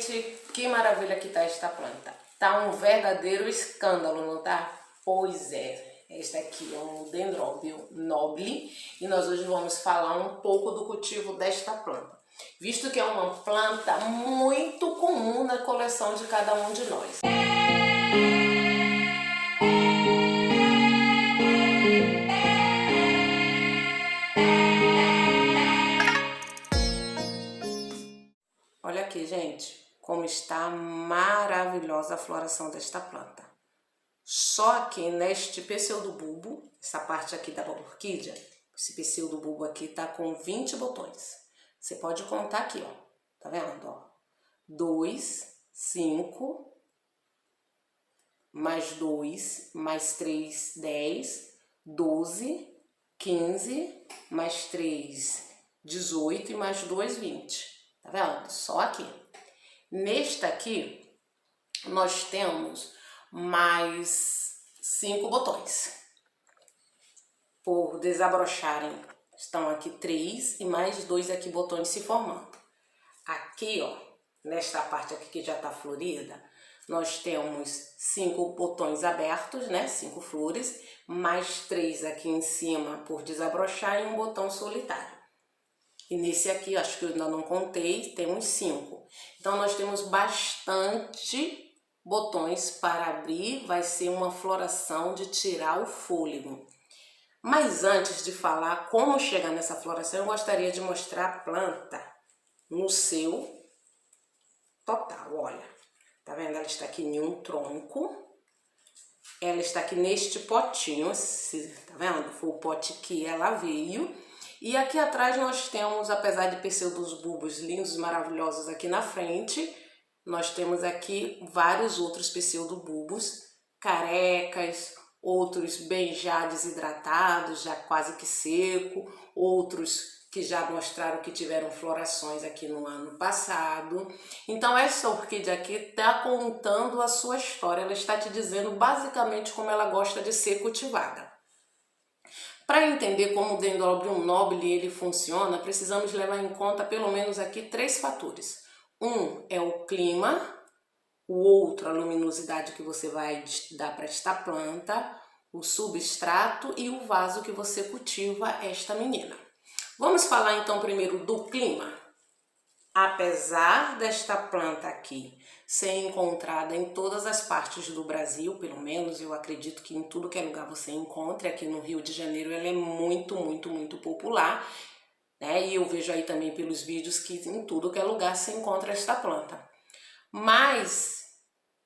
gente, que maravilha que tá esta planta. Tá um verdadeiro escândalo, não tá? Pois é, este aqui é um Dendrobium nobile e nós hoje vamos falar um pouco do cultivo desta planta, visto que é uma planta muito comum na coleção de cada um de nós. Olha aqui, gente, como está maravilhosa a floração desta planta. Só aqui neste pseudobulbo, essa parte aqui da orquídea, esse pseudobulbo aqui tá com 20 botões. Você pode contar aqui, ó. Tá vendo, ó? 2, 5, mais 2, mais 3, 10, 12, 15, mais 3, 18 e mais 2, 20. Tá vendo? Só aqui. Neste aqui, nós temos mais 5 botões. Por desabrocharem, estão aqui 3 e mais 2 aqui botões se formando. Aqui, ó, nesta parte aqui que já tá florida, nós temos 5 botões abertos, né? 5 flores, mais 3 aqui em cima por desabrochar e um botão solitário. E nesse aqui, acho que eu ainda não contei, tem uns 5. Então, nós temos bastante botões para abrir, vai ser uma floração de tirar o fôlego. Mas antes de falar como chegar nessa floração, eu gostaria de mostrar a planta no seu total. Olha, tá vendo? Ela está aqui em um tronco, ela está aqui neste potinho, tá vendo? Foi o pote que ela veio. E aqui atrás nós temos, apesar de pseudobulbos lindos, maravilhosos aqui na frente, nós temos aqui vários outros pseudobulbos carecas, outros bem já desidratados, já quase que seco, outros que já mostraram que tiveram florações aqui no ano passado. Então essa orquídea aqui está contando a sua história, ela está te dizendo basicamente como ela gosta de ser cultivada. Para entender como o Dendrobium nobile ele funciona, precisamos levar em conta pelo menos aqui 3 fatores. Um é o clima, o outro a luminosidade que você vai dar para esta planta, o substrato e o vaso que você cultiva esta menina. Vamos falar então primeiro do clima. Apesar desta planta aqui ser encontrada em todas as partes do Brasil, pelo menos eu acredito que em tudo que é lugar você encontre, aqui no Rio de Janeiro ela é muito popular, né? E eu vejo aí também pelos vídeos que em tudo que é lugar se encontra esta planta. Mas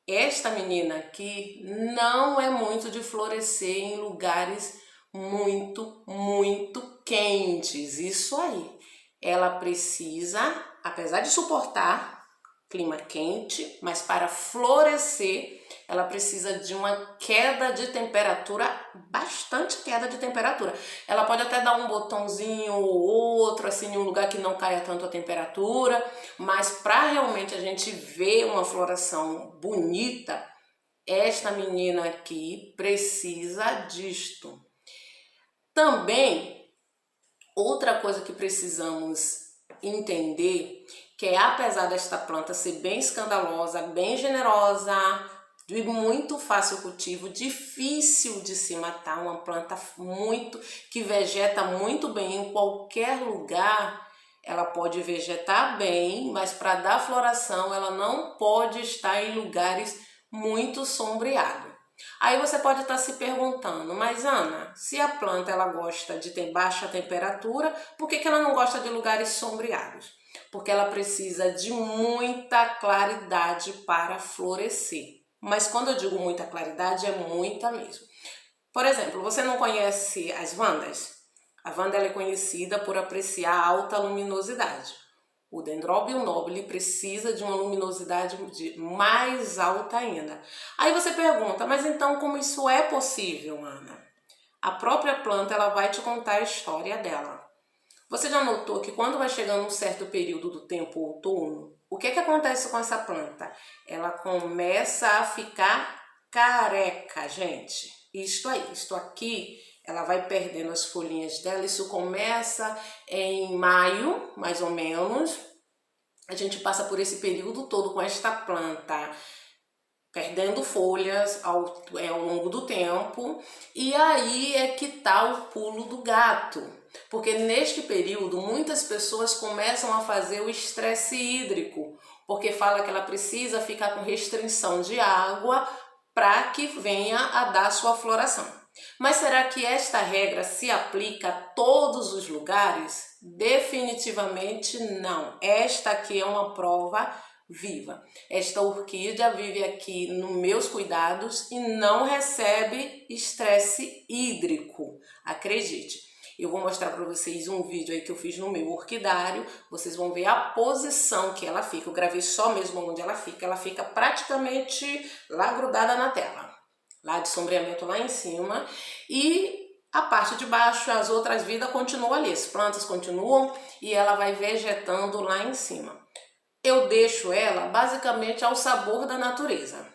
esta menina aqui não é muito de florescer em lugares muito quentes, isso aí. Ela precisa, apesar de suportar clima quente, mas para florescer ela precisa de uma queda de temperatura, bastante queda de temperatura. Ela pode até dar um botãozinho ou outro, assim, em um lugar que não caia tanto a temperatura, mas para realmente a gente ver uma floração bonita, esta menina aqui precisa disto. Também, outra coisa que precisamos entender, que é apesar desta planta ser bem escandalosa, bem generosa, de muito fácil cultivo, difícil de se matar, uma planta que vegeta muito bem em qualquer lugar, ela pode vegetar bem, mas para dar floração ela não pode estar em lugares muito sombreados. Aí você pode estar se perguntando, mas Ana, se a planta ela gosta de ter baixa temperatura, por que ela não gosta de lugares sombreados? Porque ela precisa de muita claridade para florescer. Mas quando eu digo muita claridade, é muita mesmo. Por exemplo, você não conhece as vandas? A vanda ela é conhecida por apreciar alta luminosidade. O Dendrobium nobile precisa de uma luminosidade mais alta ainda. Aí você pergunta, mas então como isso é possível, Ana? A própria planta ela vai te contar a história dela. Você já notou que quando vai chegando um certo período do tempo, outono, o que acontece com essa planta? Ela começa a ficar careca, gente. Isto aí, isto aqui, ela vai perdendo as folhinhas dela. Isso começa em maio, mais ou menos. a gente passa por esse período todo com esta planta perdendo folhas ao longo do tempo, e aí é que tá o pulo do gato, porque neste período muitas pessoas começam a fazer o estresse hídrico, porque fala que ela precisa ficar com restrição de água para que venha a dar sua floração. Mas será que esta regra se aplica a todos os lugares? Definitivamente não. Esta aqui é uma prova viva. Esta orquídea vive aqui nos meus cuidados e não recebe estresse hídrico, acredite. Eu vou mostrar para vocês um vídeo aí que eu fiz no meu orquidário, vocês vão ver a posição que ela fica. Eu gravei só mesmo onde ela fica praticamente lá grudada na tela, lá de sombreamento lá em cima, e a parte de baixo, as outras vidas continuam ali, as plantas continuam e ela vai vegetando lá em cima. Eu deixo ela basicamente ao sabor da natureza.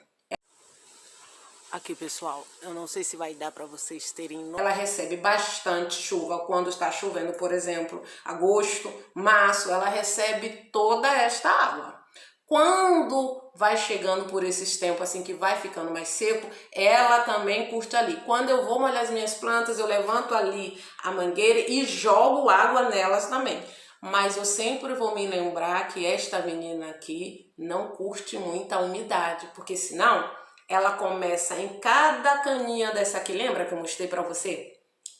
Aqui, pessoal, eu não sei se vai dar para vocês terem... Ela recebe bastante chuva quando está chovendo, por exemplo, agosto, março, ela recebe toda esta água. Quando vai chegando por esses tempos assim que vai ficando mais seco, ela também curte ali. Quando eu vou molhar as minhas plantas, eu levanto ali a mangueira e jogo água nelas também. Mas eu sempre vou me lembrar que esta menina aqui não curte muita umidade, porque senão ela começa em cada caninha dessa aqui, lembra que eu mostrei para você?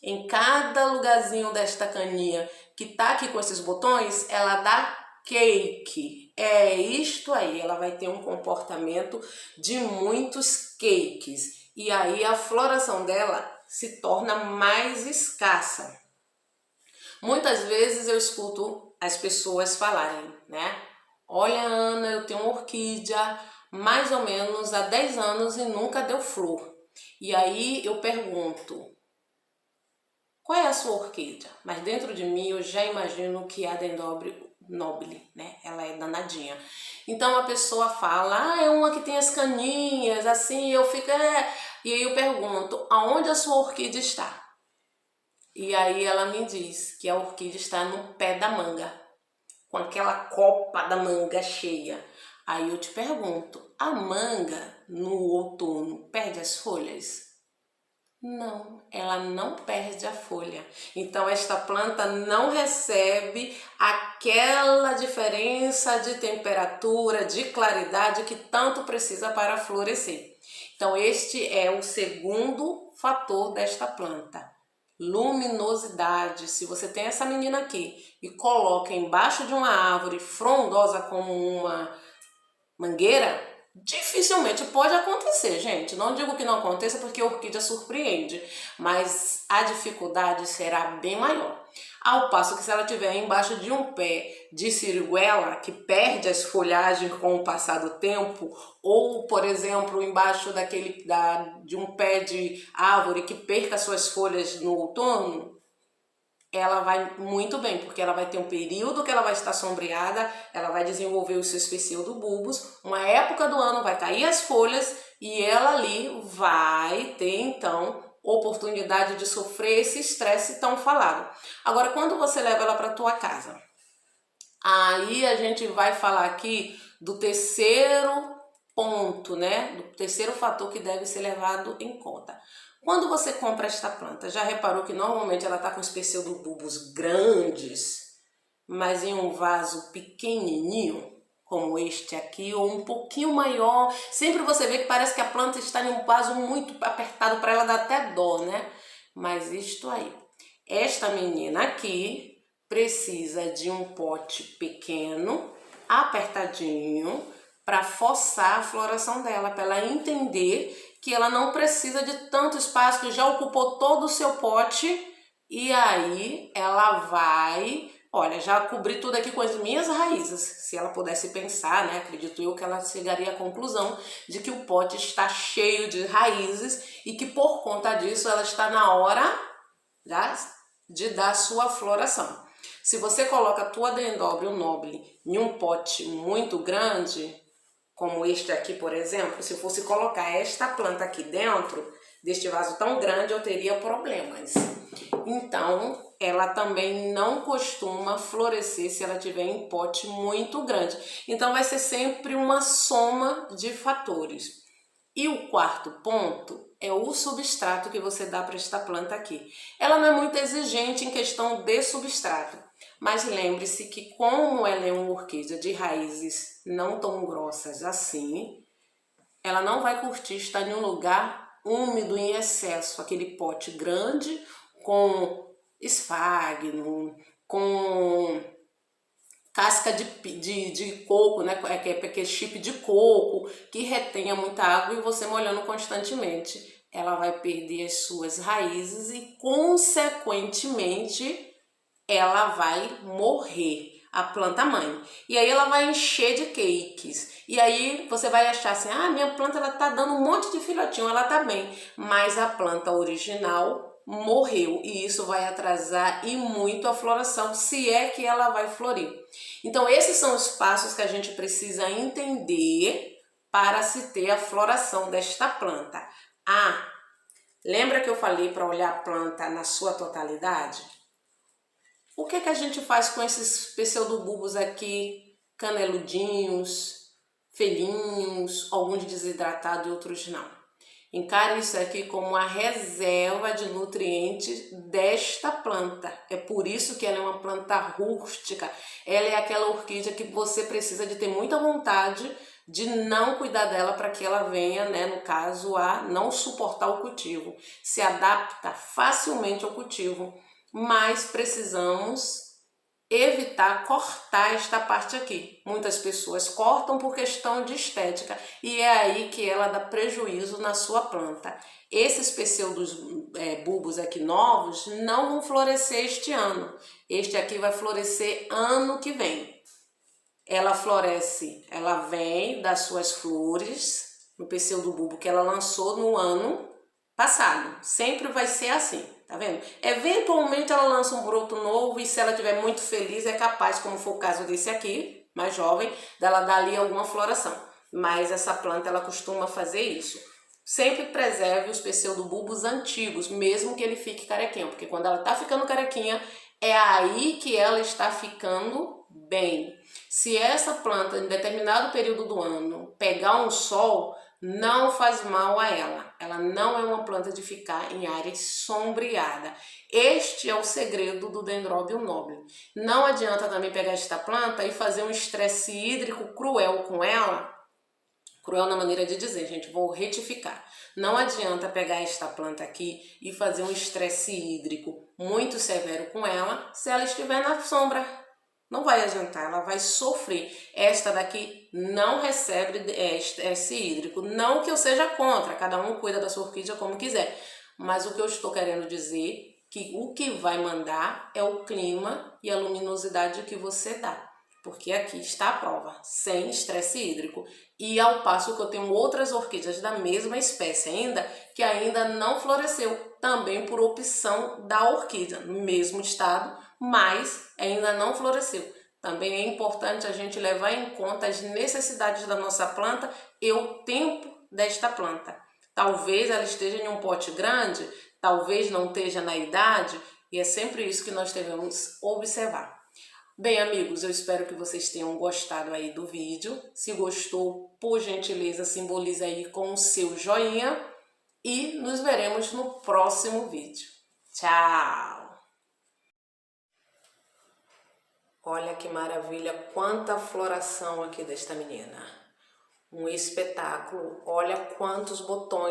Em cada lugarzinho desta caninha que tá aqui com esses botões, ela dá cake. É isto aí, ela vai ter um comportamento de muitos cakes. E aí a floração dela se torna mais escassa. Muitas vezes eu escuto as pessoas falarem, né? Olha, Ana, eu tenho uma orquídea mais ou menos há 10 anos e nunca deu flor. E aí eu pergunto, qual é a sua orquídea? Mas dentro de mim eu já imagino que a Dendrobium nobile, né? Ela é danadinha. Então a pessoa fala, é uma que tem as caninhas, assim, eu fico... E aí eu pergunto, aonde a sua orquídea está? E aí ela me diz que a orquídea está no pé da manga, com aquela copa da manga cheia. Aí eu te pergunto, a manga no outono perde as folhas? Não, ela não perde a folha. Então esta planta não recebe aquela diferença de temperatura, de claridade que tanto precisa para florescer. Então este é o segundo fator desta planta. Luminosidade. Se você tem essa menina aqui e coloca embaixo de uma árvore frondosa como uma mangueira, dificilmente pode acontecer, gente. Não digo que não aconteça porque a orquídea surpreende, mas a dificuldade será bem maior. Ao passo que se ela estiver embaixo de um pé de siriguela, que perde as folhagens com o passar do tempo, ou, por exemplo, embaixo de um pé de árvore que perca suas folhas no outono, ela vai muito bem, porque ela vai ter um período que ela vai estar sombreada, ela vai desenvolver os seus pseudobulbos, uma época do ano vai cair as folhas e ela ali vai ter, então, oportunidade de sofrer esse estresse tão falado. Agora, quando você leva ela para tua casa, aí a gente vai falar aqui do terceiro ponto, né? Do terceiro fator que deve ser levado em conta. Quando você compra esta planta, já reparou que normalmente ela está com os pseudobulbos grandes, mas em um vaso pequenininho, como este aqui, ou um pouquinho maior. Sempre você vê que parece que a planta está em um vaso muito apertado, para ela dar até dó, né? Mas isto aí, esta menina aqui precisa de um pote pequeno, apertadinho, para forçar a floração dela, para ela entender que ela não precisa de tanto espaço, que já ocupou todo o seu pote, e aí ela vai, olha, já cobri tudo aqui com as minhas raízes. Se ela pudesse pensar, né, acredito eu que ela chegaria à conclusão de que o pote está cheio de raízes e que por conta disso ela está na hora de dar sua floração. Se você coloca a tua Dendrobium nobile em um pote muito grande, como este aqui, por exemplo, se fosse colocar esta planta aqui dentro, deste vaso tão grande, eu teria problemas. Então, ela também não costuma florescer se ela tiver em pote muito grande. Então, vai ser sempre uma soma de fatores. E o quarto ponto é o substrato que você dá para esta planta aqui. Ela não é muito exigente em questão de substrato, mas lembre-se que como ela é uma orquídea de raízes não tão grossas assim, ela não vai curtir estar em um lugar úmido em excesso, aquele pote grande com esfagno, com casca de coco, né? Que é aquele chip de coco que retenha muita água e você molhando constantemente, ela vai perder as suas raízes e, consequentemente, ela vai morrer, a planta mãe. E aí ela vai encher de cakes. E aí você vai achar assim, ah, minha planta ela tá dando um monte de filhotinho, ela tá bem. Mas a planta original morreu e isso vai atrasar e muito a floração, se é que ela vai florir. Então esses são os passos que a gente precisa entender para se ter a floração desta planta. Ah, lembra que eu falei para olhar a planta na sua totalidade? O que é que a gente faz com esses pseudobulbos aqui, caneludinhos, felinhos, alguns desidratados e outros não? Encare isso aqui como a reserva de nutrientes desta planta. É por isso que ela é uma planta rústica. Ela é aquela orquídea que você precisa de ter muita vontade de não cuidar dela para que ela venha, né, no caso, a não suportar o cultivo. Se adapta facilmente ao cultivo, mas precisamos evitar cortar esta parte aqui. Muitas pessoas cortam por questão de estética e é aí que ela dá prejuízo na sua planta. Esses pseudobulbos aqui novos não vão florescer este ano. Este aqui vai florescer ano que vem. Ela floresce, ela vem das suas flores no pseudobulbo que ela lançou no ano passado. Sempre vai ser assim, tá vendo? Eventualmente ela lança um broto novo e se ela estiver muito feliz é capaz, como foi o caso desse aqui, mais jovem, dela dar ali alguma floração. Mas essa planta ela costuma fazer isso. Sempre preserve os pseudobulbos antigos, mesmo que ele fique carequinho, porque quando ela tá ficando carequinha, é aí que ela está ficando bem. Se essa planta, em determinado período do ano, pegar um sol, não faz mal a ela. Ela não é uma planta de ficar em área sombreada. Este é o segredo do Dendrobium nobile. Não adianta também pegar esta planta e fazer um estresse hídrico cruel com ela. Cruel na maneira de dizer, gente, vou retificar. Não adianta pegar esta planta aqui e fazer um estresse hídrico muito severo com ela se ela estiver na sombra. Não vai adiantar, ela vai sofrer. Esta daqui não recebe estresse hídrico. Não que eu seja contra, cada um cuida da sua orquídea como quiser. Mas o que eu estou querendo dizer é que o que vai mandar é o clima e a luminosidade que você dá. Porque aqui está a prova, sem estresse hídrico. E ao passo que eu tenho outras orquídeas da mesma espécie ainda, que ainda não floresceu, também por opção da orquídea, no mesmo estado, mas ainda não floresceu. Também é importante a gente levar em conta as necessidades da nossa planta e o tempo desta planta. Talvez ela esteja em um pote grande, talvez não esteja na idade, e é sempre isso que nós devemos observar. Bem, amigos, eu espero que vocês tenham gostado aí do vídeo. Se gostou, por gentileza, simboliza aí com o seu joinha e nos veremos no próximo vídeo. Tchau! Olha que maravilha, quanta floração aqui desta menina. Um espetáculo, olha quantos botões.